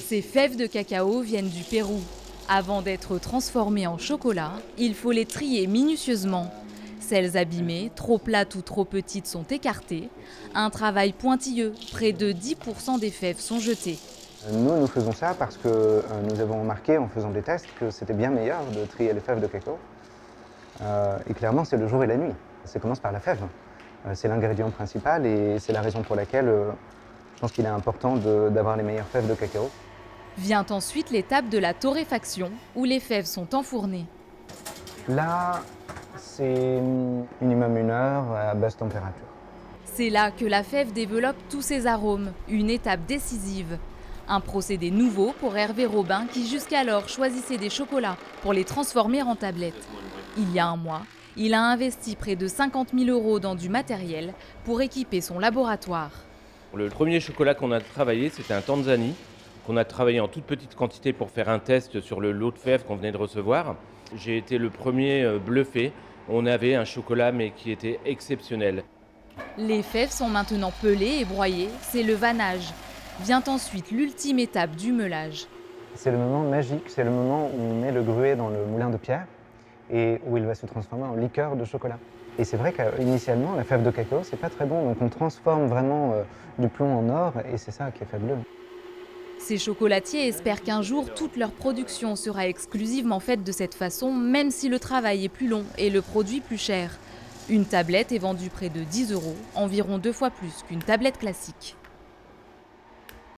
Ces fèves de cacao viennent du Pérou. Avant d'être transformées en chocolat, il faut les trier minutieusement. Celles abîmées, trop plates ou trop petites sont écartées. Un travail pointilleux, près de 10% des fèves sont jetées. Nous faisons ça parce que nous avons remarqué en faisant des tests que c'était bien meilleur de trier les fèves de cacao. Et clairement, c'est le jour et la nuit. Ça commence par la fève. C'est l'ingrédient principal et c'est la raison pour laquelle je pense qu'il est important d'avoir les meilleures fèves de cacao. Vient ensuite l'étape de la torréfaction, où les fèves sont enfournées. Là, c'est minimum 1 heure à basse température. C'est là que la fève développe tous ses arômes, une étape décisive. Un procédé nouveau pour Hervé Robin qui jusqu'alors choisissait des chocolats pour les transformer en tablettes. Il y a un mois, il a investi près de 50 000 € dans du matériel pour équiper son laboratoire. Le premier chocolat qu'on a travaillé, c'était un Tanzanie, qu'on a travaillé en toute petite quantité pour faire un test sur le lot de fèves qu'on venait de recevoir. J'ai été le premier bluffé. On avait un chocolat mais qui était exceptionnel. Les fèves sont maintenant pelées et broyées, c'est le vannage. Vient ensuite l'ultime étape du meulage. C'est le moment magique, c'est le moment où on met le gruet dans le moulin de pierre et où il va se transformer en liqueur de chocolat. Et c'est vrai qu'initialement, la fève de cacao, c'est pas très bon, donc on transforme vraiment du plomb en or et c'est ça qui est fabuleux. Ces chocolatiers espèrent qu'un jour, toute leur production sera exclusivement faite de cette façon, même si le travail est plus long et le produit plus cher. Une tablette est vendue près de 10 €, environ 2 fois plus qu'une tablette classique.